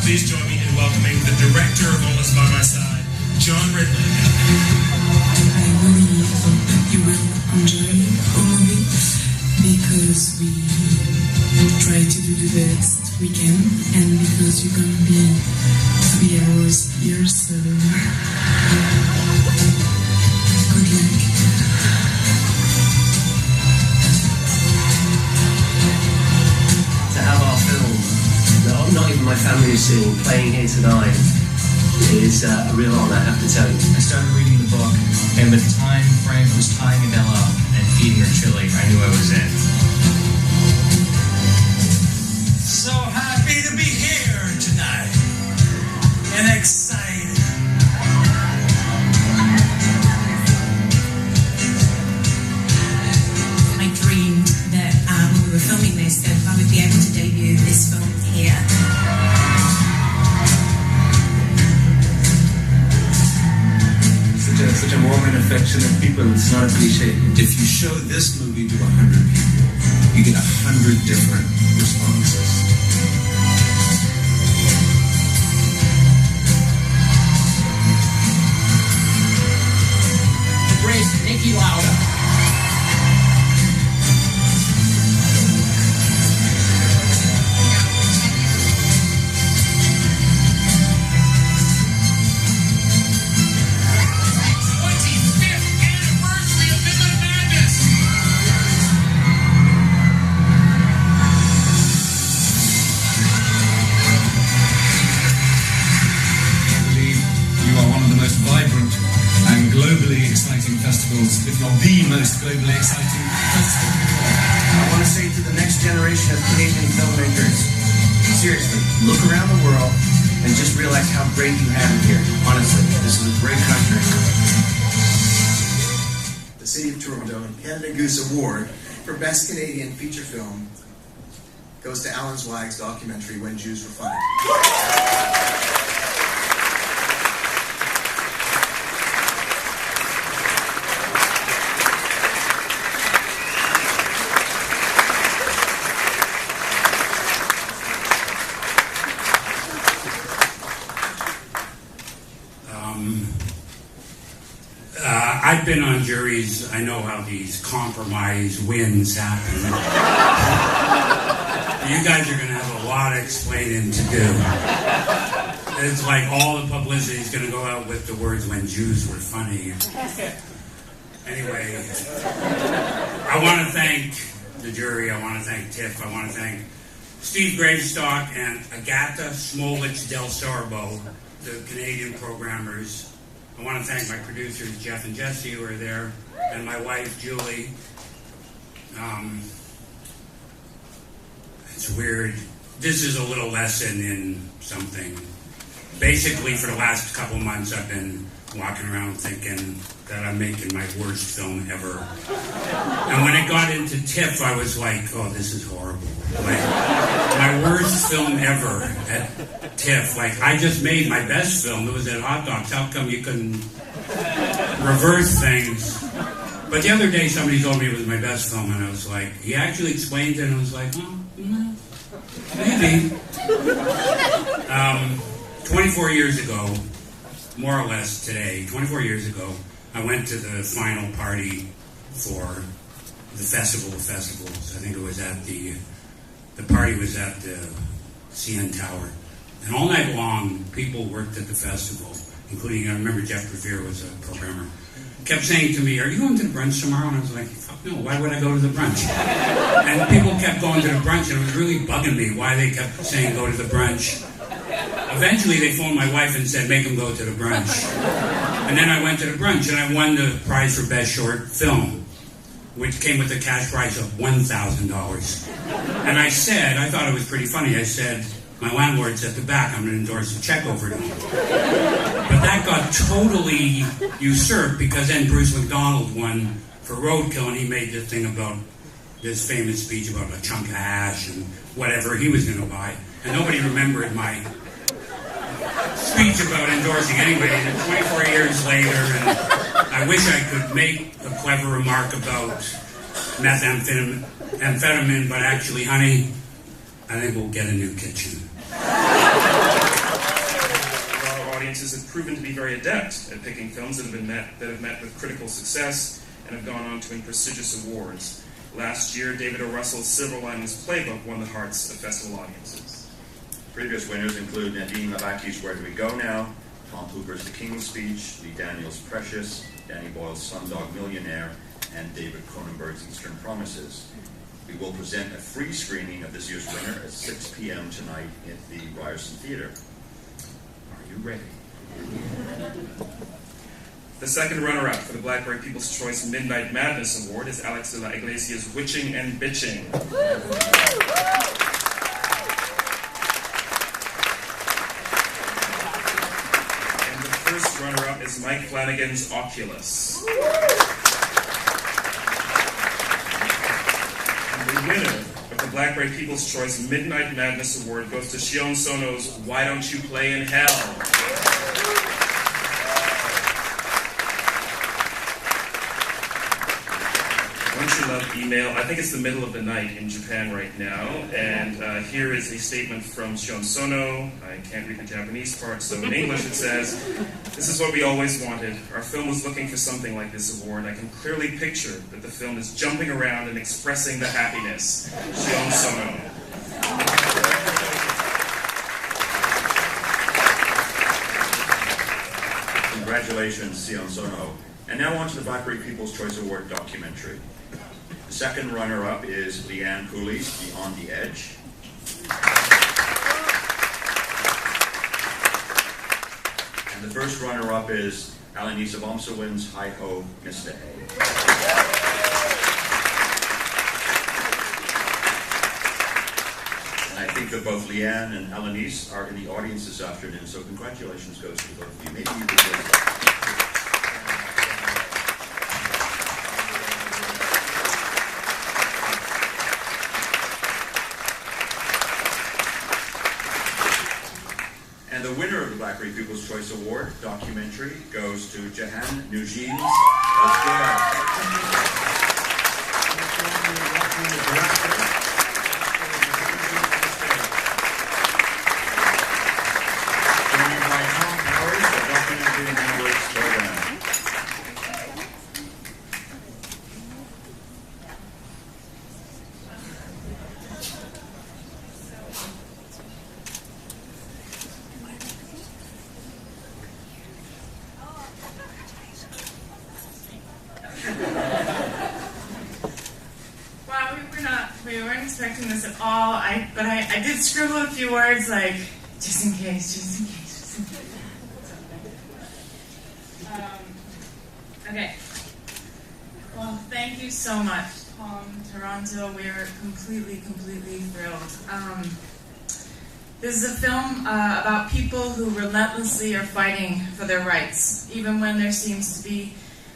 Please join me in welcoming the director of Almost By My Side, John Ridley. I really hope you will enjoy our movie because we try to do the best we can, and because you're going to be 3 hours here, so good luck. To have our film, not even my family is seeing, playing here tonight is a real honour, I have to tell you. I started reading the book, and by the time Frank was tying Adele up and feeding her chili, I knew I was in. So happy to be here tonight, and excited. I dreamed that when we were filming this, that I would be able to debut this film here. Such a warm and affectionate people, it's not a cliche. If you show this movie to 100 people, you get 100 different responses. Grace, Nikki Lauda. Globally exciting festivals, if not the most globally exciting festival. I want to say to the next generation of Canadian filmmakers, seriously, look around the world and just realize how great you have it here. Honestly, this is a great country. The City of Toronto Canada Goose Award for Best Canadian Feature Film goes to Alan Zweigg's documentary, When Jews Were Funny. I've been on juries. I know how these compromise wins happen. You guys are going to have a lot of explaining to do. It's like all the publicity is going to go out with the words "when Jews were funny." Anyway, I want to thank the jury. I want to thank Tiff. I want to thank Steve Gravestock and Agatha Smolich Del Sorbo, the Canadian programmers. I want to thank my producers, Jeff and Jesse, who are there, and my wife, Julie. It's weird. This is a little lesson in something. Basically, for the last couple months, I've been walking around thinking that I'm making my worst film ever. And when it got into Tiff, I was like, oh, this is horrible. Like, my worst film ever at Tiff. Like, I just made my best film. It was at Hot Dogs. How come you couldn't reverse things? But the other day, somebody told me it was my best film, and I was like, he actually explained it, and I was like, oh, maybe. 24 years ago, more or less today, 24 years ago, I went to the final party for the Festival of Festivals. I think it was at the party was at the CN Tower. And all night long, people worked at the festival, including, I remember Jeff Revere was a programmer, kept saying to me, are you going to the brunch tomorrow? And I was like, fuck no, why would I go to the brunch? And people kept going to the brunch, and it was really bugging me why they kept saying go to the brunch. Eventually, they phoned my wife and said, make them go to the brunch. And then I went to the brunch, and I won the prize for Best Short Film, which came with a cash prize of $1,000. And I said, I thought it was pretty funny, I said, my landlord's at the back, I'm going to endorse a check over to him. But that got totally usurped, because then Bruce McDonald won for Roadkill, and he made this thing about this famous speech about a chunk of hash and whatever he was going to buy. And nobody remembered my speech about endorsing anybody. And 24 years later, and I wish I could make a clever remark about methamphetamine, but actually, honey, I think we'll get a new kitchen. audiences have proven to be very adept at picking films that have met with critical success and have gone on to win prestigious awards. Last year, David O. Russell's Silver Linings Playbook won the hearts of festival audiences. Previous winners include Nadine Labaki's Where Do We Go Now, Tom Hooper's The King's Speech, Lee Daniels' Precious, Danny Boyle's Slumdog Millionaire, and David Cronenberg's Eastern Promises. We will present a free screening of this year's winner at 6 p.m. tonight at the Ryerson Theater. Are you ready? The second runner-up for the BLACKBERRY People's Choice Midnight Madness Award is Alex de la Iglesia's Witching and Bitching. And the first runner-up is Mike Flanagan's Oculus. The winner of the BLACKBERRY People's Choice Midnight Madness Award goes to Sion Sono's Why Don't You Play in Hell? Don't you love email? I think it's the middle of the night in Japan right now, and here is a statement from Sion Sono. I can't read the Japanese part, so in English it says, "This is what we always wanted. Our film was looking for something like this award. I can clearly picture that the film is jumping around and expressing the happiness." Sion Sono. Congratulations, Sion Sono. And now on to the BLACKBERRY People's Choice Award documentary. The second runner-up is Leanne Cooley's Beyond the Edge. And the first runner-up is Alanis Abomsawin's Hi Ho, Mr. A. And I think that both Leanne and Alanis are in the audience this afternoon, so congratulations goes to both of you. Maybe you could just... And the winner of the BLACKBERRY People's Choice Award documentary goes to Jahan Nujeen's We weren't expecting this at all. But I did scribble a few words like, just in case, just in case, just in case. Okay. Well, thank you so much, Toronto. We're completely thrilled. This is a film about people who relentlessly are fighting for their rights, even when there seems to be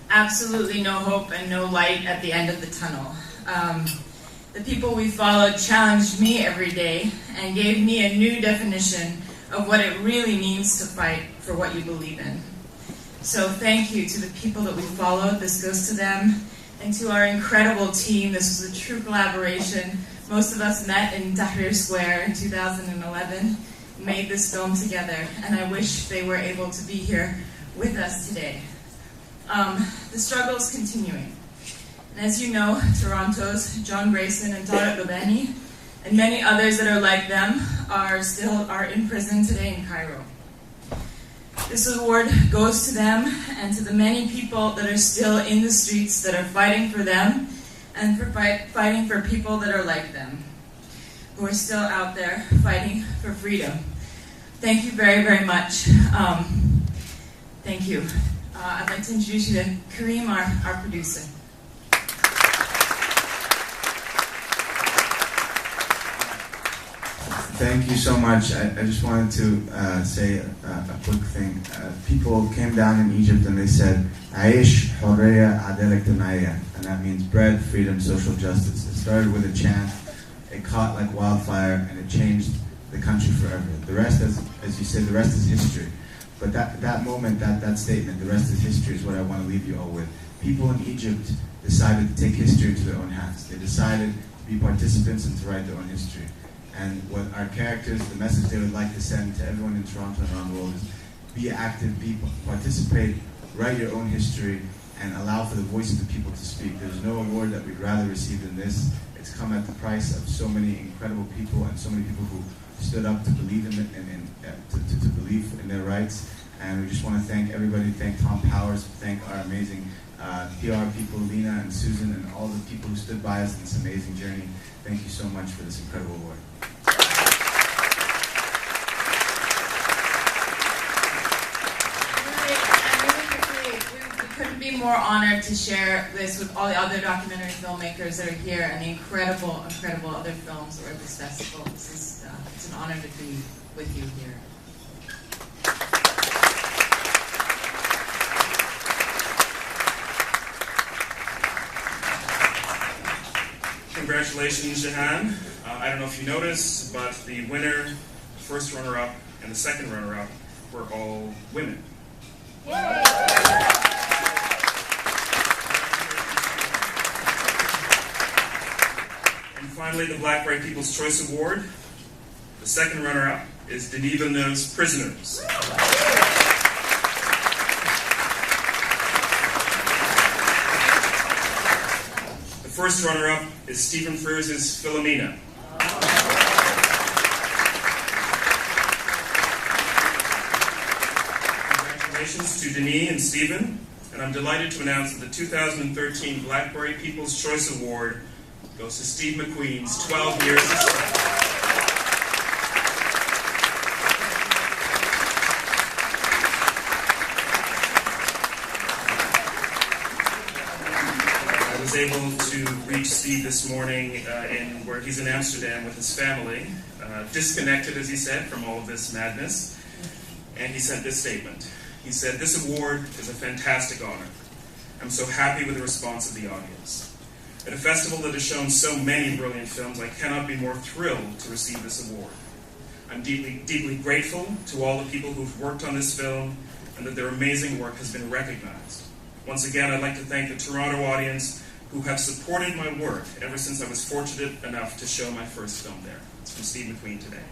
absolutely no hope and no light at the end of the tunnel. The people we followed challenged me every day and gave me a new definition of what it really means to fight for what you believe in. So thank you to the people that we followed. This goes to them. And to our incredible team. This was a true collaboration. Most of us met in Tahrir Square in 2011, made this film together, and I wish they were able to be here with us today. The struggle is continuing. And as you know, Toronto's John Grayson and Tariq Lubani, and many others that are like them, are in prison today in Cairo. This award goes to them and to the many people that are still in the streets that are fighting for them and for fighting for people that are like them, who are still out there fighting for freedom. Thank you very much. Thank you. I'd like to introduce you to Kareem, our producer. Thank you so much. I just wanted to say a quick thing. People came down in Egypt and they said, Aish, Hurriya, Adel Ijtimaiya, and that means bread, freedom, social justice. It started with a chant, it caught like wildfire, and it changed the country forever. The rest, as you said, the rest is history. But that moment, that statement, the rest is history, is what I want to leave you all with. People in Egypt decided to take history into their own hands. They decided to be participants and to write their own history. And what our characters, the message they would like to send to everyone in Toronto and around the world is, be active, participate, write your own history, and allow for the voice of the people to speak. There's no award that we'd rather receive than this. It's come at the price of so many incredible people and so many people who stood up to believe in it and to believe in their rights. And we just want to thank everybody, thank Tom Powers, thank our amazing PR people, Lena and Susan, and all the people who stood by us in this amazing journey. Thank you so much for this incredible award. Couldn't be more honored to share this with all the other documentary filmmakers that are here and the incredible, incredible other films that are at this festival. This is, it's an honor to be with you here. Congratulations, Jahan. I don't know if you noticed, but the winner, the first runner-up, and the second runner-up were all women. Yay! And finally, the BLACKBERRY People's Choice Award. The second runner-up is Denis Villeneuve's Prisoners. The first runner-up is Stephen Frears' Philomena. Congratulations to Denis and Stephen, and I'm delighted to announce that the 2013 BLACKBERRY People's Choice Award goes to Steve McQueen's 12 Years of Strength. I was able to reach Steve this morning where he's in Amsterdam with his family, disconnected, as he said, from all of this madness, and he sent this statement. He said, "This award is a fantastic honor. I'm so happy with the response of the audience. At a festival that has shown so many brilliant films, I cannot be more thrilled to receive this award. I'm deeply, deeply grateful to all the people who've worked on this film and that their amazing work has been recognized. Once again, I'd like to thank the Toronto audience who have supported my work ever since I was fortunate enough to show my first film there." It's from Steve McQueen today.